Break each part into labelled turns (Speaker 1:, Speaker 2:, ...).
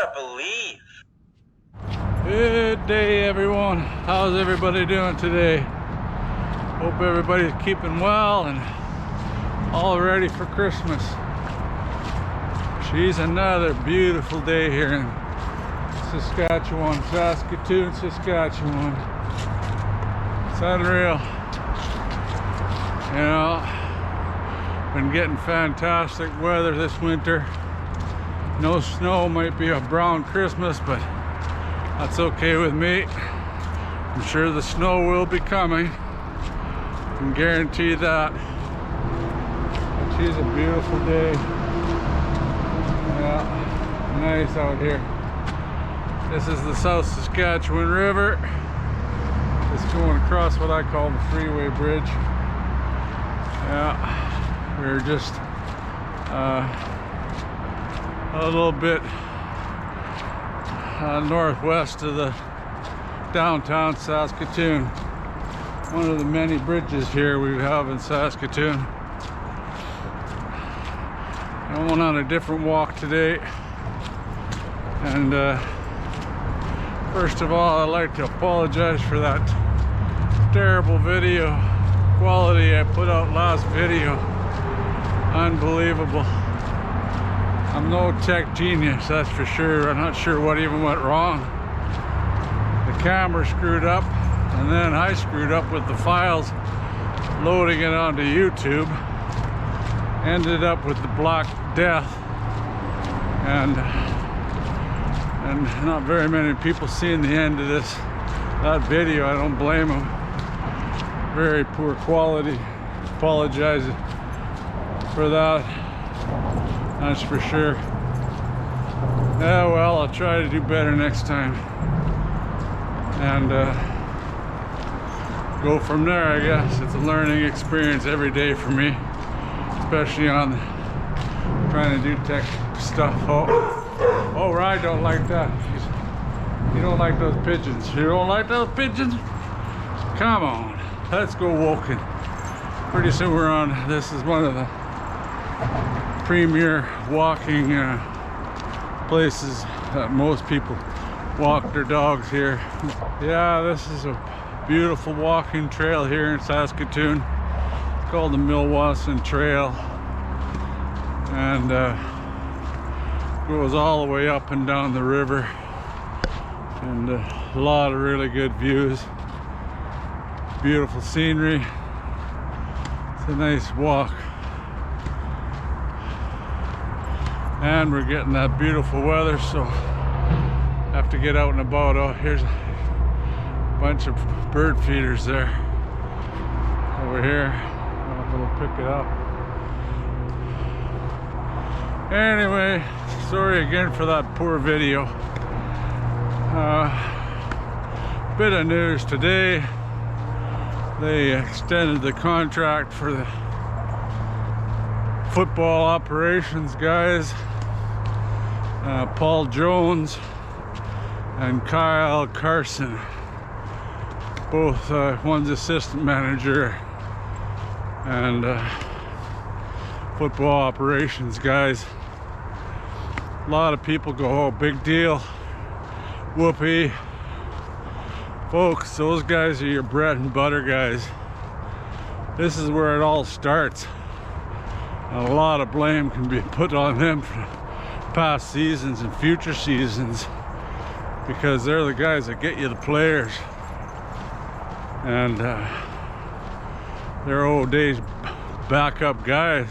Speaker 1: gotta believe.
Speaker 2: Good day, everyone. How's everybody doing today? Hope everybody's keeping well and all ready for Christmas. She's another beautiful day here in Saskatchewan, Saskatoon, Saskatchewan. It's unreal. You know, been getting fantastic weather this winter. No snow, might be a brown Christmas, but that's okay with me. I'm sure the snow will be coming. I can guarantee that. But she's a beautiful day. Yeah, nice out here. This is the South Saskatchewan River. It's going across what I call the freeway bridge. Yeah, we're just a little bit northwest of the downtown Saskatoon. One of the many bridges here we have in Saskatoon. I went on a different walk today, and first of all, I'd like to apologize for that terrible video quality I put out last video. Unbelievable. I'm no tech genius, that's for sure. I'm not sure what even went wrong. The camera screwed up, and then I screwed up with the files loading it onto YouTube. Ended up with the Black Death, and not very many people seeing the end of that video. I don't blame them. Very poor quality. Apologize for that. That's for sure. Yeah, well, I'll try to do better next time, and go from there, I guess. It's a learning experience every day for me, especially on trying to do tech stuff. Oh, I don't like that. You don't like those pigeons. You don't like those pigeons? Come on, let's go walking. Pretty soon we're on, this is one of the premier walking places that most people walk their dogs here. Yeah, this is a beautiful walking trail here in Saskatoon. It's called the Milwaukee Trail, and goes all the way up and down the river, and a lot of really good views, beautiful scenery. It's a nice walk. And we're getting that beautiful weather, so have to get out and about. Oh, here's a bunch of bird feeders there over here. I'll pick it up. Anyway, sorry again for that poor video. Bit of news today. They extended the contract for the football operations guys. Paul Jones and Kyle Carson, both one's assistant manager and football operations guys. A lot of people go, oh, big deal, whoopee. Folks, those guys are your bread and butter guys. This is where it all starts. And a lot of blame can be put on them for past seasons and future seasons, because they're the guys that get you the players, and they're old days backup guys.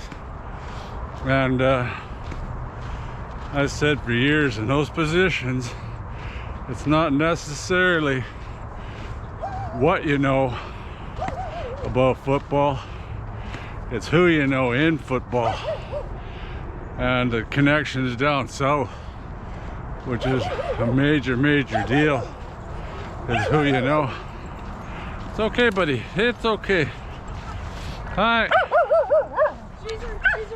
Speaker 2: And I said for years, in those positions, it's not necessarily what you know about football, it's who you know in football. And the connections down south, which is a major deal, is who you know. It's okay, buddy. It's okay. Hi.
Speaker 3: She's a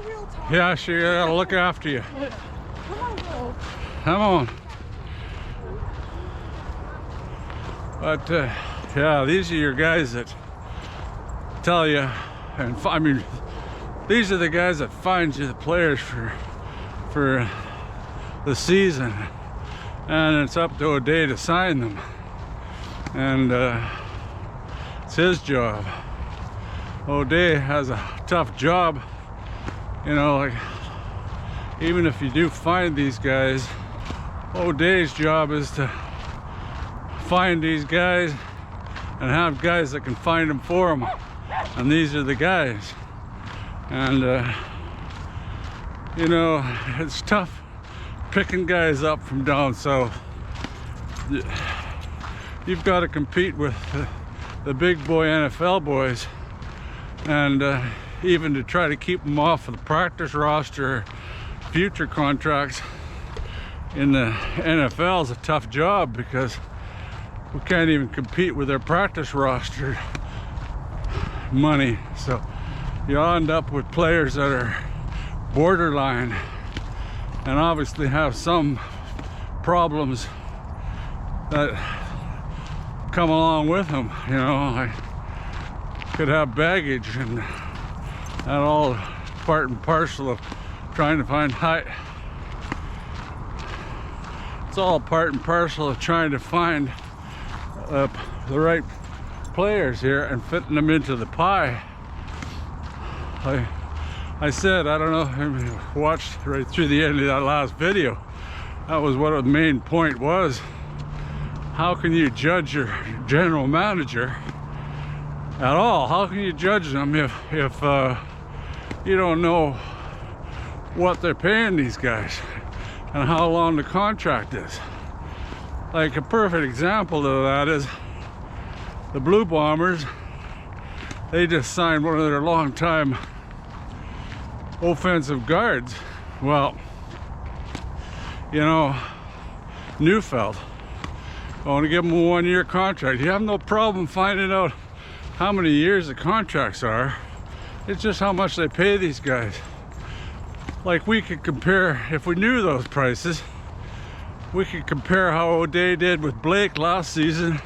Speaker 3: real talk.
Speaker 2: Yeah, she gotta look after you.
Speaker 3: Come on, girl.
Speaker 2: Come on. But yeah, these are your guys that tell you, and I mean, these are the guys that find you the players for the season. and it's up to O'Day to sign them, and it's his job. O'Day has a tough job, you know, like, even if you do find these guys, O'Day's job is to find these guys and have guys that can find them for him, and these are the guys. And you know, it's tough picking guys up from down south. You've got to compete with the big boy NFL boys, and even to try to keep them off of the practice roster, future contracts in the NFL is a tough job, because we can't even compete with their practice roster money. So you end up with players that are borderline and obviously have some problems that come along with them. You know, I could have baggage, and that all part and parcel of trying to find it's all part and parcel of trying to find the right players here and fitting them into the pie. I said, I don't know if you watched right through the end of that last video. That was what the main point was. How can you judge your general manager at all? How can you judge them if you don't know what they're paying these guys and how long the contract is? Like, a perfect example of that is the Blue Bombers. They just signed one of their long-time offensive guards. Well, you know, Neufeld, I want to give him a 1-year contract. You have no problem finding out how many years the contracts are. It's just how much they pay these guys. Like, we could compare, if we knew those prices, we could compare how O'Day did with Blake last season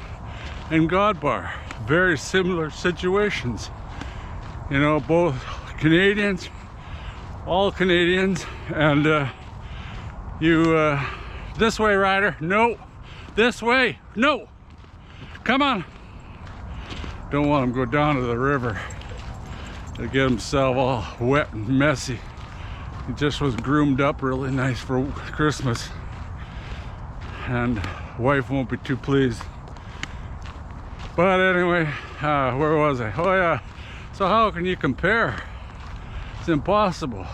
Speaker 2: and Godbar. Very similar situations. You know, both Canadians, all Canadians, and this way, Ryder, no, this way, no, come on. Don't want him to go down to the river to get himself all wet and messy. He just was groomed up really nice for Christmas, and wife won't be too pleased. But anyway, where was I? Oh yeah, so how can you compare? It's impossible.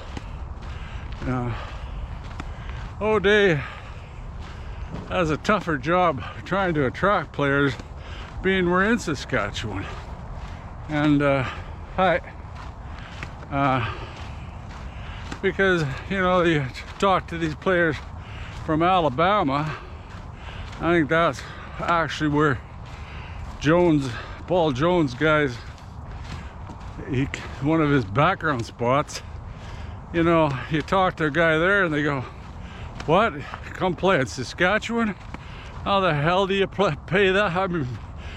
Speaker 2: O'Day has a tougher job trying to attract players, being we're in Saskatchewan. And because, you know, you talk to these players from Alabama, I think that's actually where Paul Jones guys, one of his background spots. You know, you talk to a guy there and they go, what, come play in Saskatchewan? How the hell do you pay that? I mean,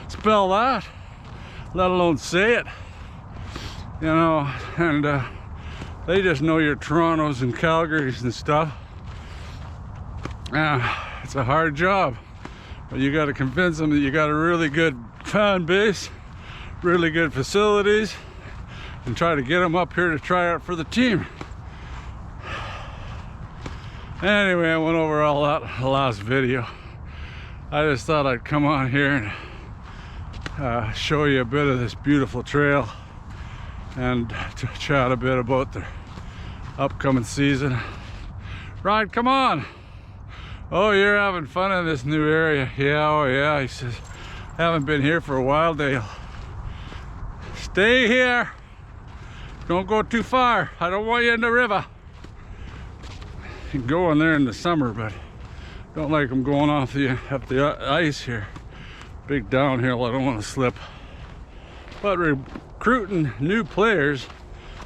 Speaker 2: spell that, let alone say it. You know, and they just know your Torontos and Calgarys and stuff. It's a hard job, but you got to convince them that you got a really good fan base, really good facilities, and try to get them up here to try out for the team. Anyway, I went over all that last video. I just thought I'd come on here and show you a bit of this beautiful trail and to chat a bit about the upcoming season. Ryan, come on. Oh, you're having fun in this new area. Yeah, oh yeah, he says. Haven't been here for a while, Dale. Stay here. Don't go too far. I don't want you in the river. You can go in there in the summer, but don't like them going off up the ice here. Big downhill, I don't want to slip. But recruiting new players,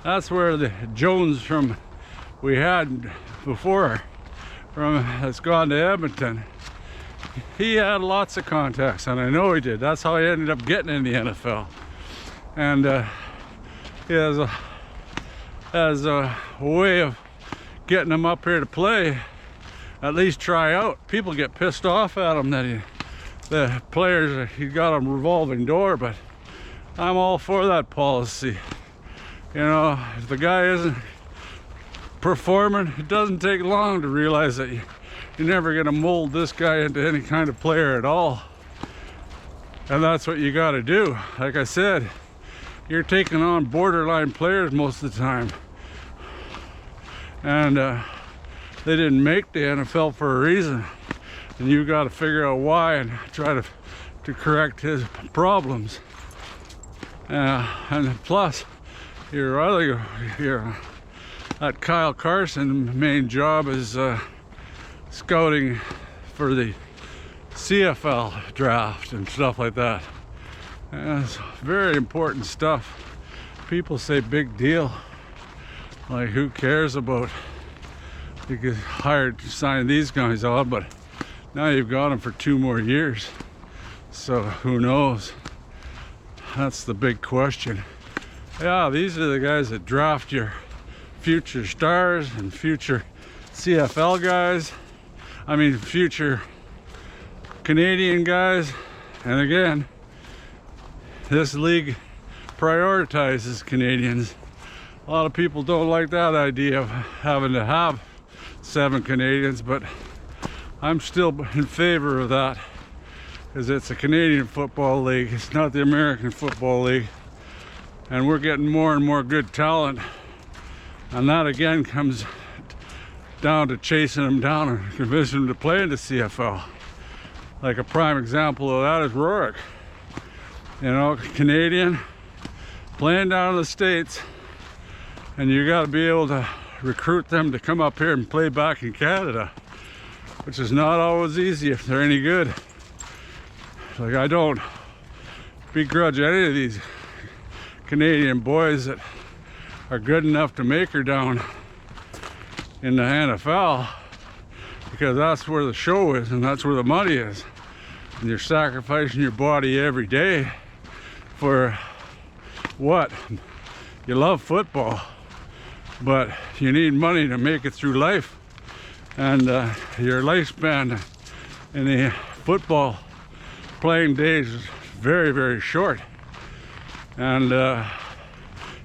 Speaker 2: that's where the Jones from we had before has gone to Edmonton. He had lots of contacts, and I know he did. That's how he ended up getting in the NFL. And he has a way of getting them up here to play at least try out. People get pissed off at him that the players, he got a revolving door, but I'm all for that policy. You know, if the guy isn't performing, it doesn't take long to realize that you're never going to mold this guy into any kind of player at all. And that's what you got to do. Like I said, you're taking on borderline players most of the time. And they didn't make the NFL for a reason. And you got to figure out why and try to correct his problems. And plus, that Kyle Carson main job is scouting for the CFL draft and stuff like that. And it's very important stuff. People say big deal. Like, who cares about you get hired to sign these guys on, but now you've got them for 2 more years. So who knows? That's the big question. Yeah, these are the guys that draft your future stars and future CFL guys. I mean, future Canadian guys. And again, this league prioritizes Canadians. A lot of people don't like that idea of having to have 7 Canadians, but I'm still in favor of that because it's a Canadian football league. It's not the American Football League. And we're getting more and more good talent. And that again comes down to chasing them down and convincing them to play in the CFL. Like a prime example of that is Rourke. You know, Canadian, playing down in the States, and you got to be able to recruit them to come up here and play back in Canada, which is not always easy if they're any good. Like, I don't begrudge any of these Canadian boys that are good enough to make her down in the NFL, because that's where the show is and that's where the money is. And you're sacrificing your body every day for what? You love football, but you need money to make it through life. And your lifespan in the football playing days is very, very short. And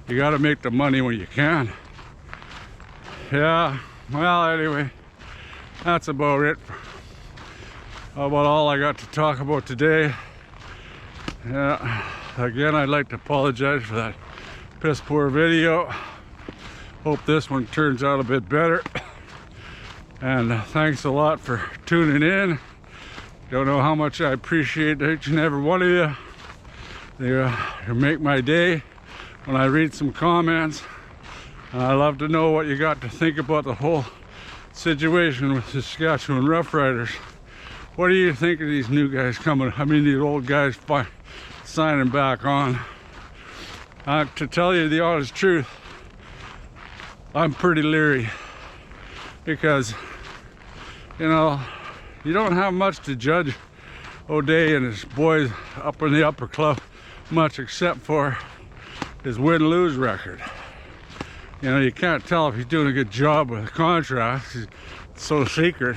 Speaker 2: you got to make the money when you can. Yeah, well, anyway, that's about it. About all I got to talk about today. Yeah, again, I'd like to apologize for that piss poor video. Hope this one turns out a bit better. And thanks a lot for tuning in. Don't know how much I appreciate each and every one of you. You make my day when I read some comments. I love to know what you got to think about the whole situation with the Saskatchewan Roughriders. What do you think of these new guys coming? I mean, these old guys signing back on. To tell you the honest truth, I'm pretty leery because, you know, you don't have much to judge O'Day and his boys up in the upper club much except for his win-lose record. You know, you can't tell if he's doing a good job with contracts. It's so secret.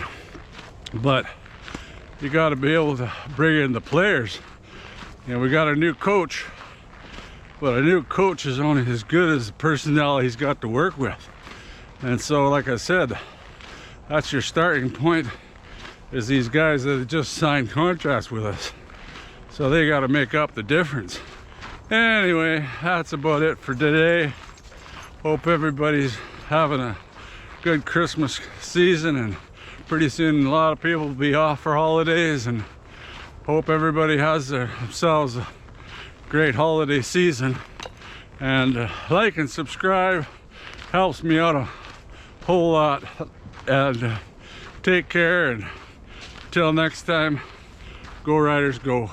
Speaker 2: But you got to be able to bring in the players. You know, we got a new coach, but a new coach is only as good as the personnel he's got to work with. And so, like I said, that's your starting point, is these guys that have just signed contracts with us. So they got to make up the difference. Anyway, that's about it for today. Hope everybody's having a good Christmas season, and pretty soon a lot of people will be off for holidays, and hope everybody has themselves a great holiday season. And like and subscribe helps me out a whole lot. And take care, and until next time, go Riders go.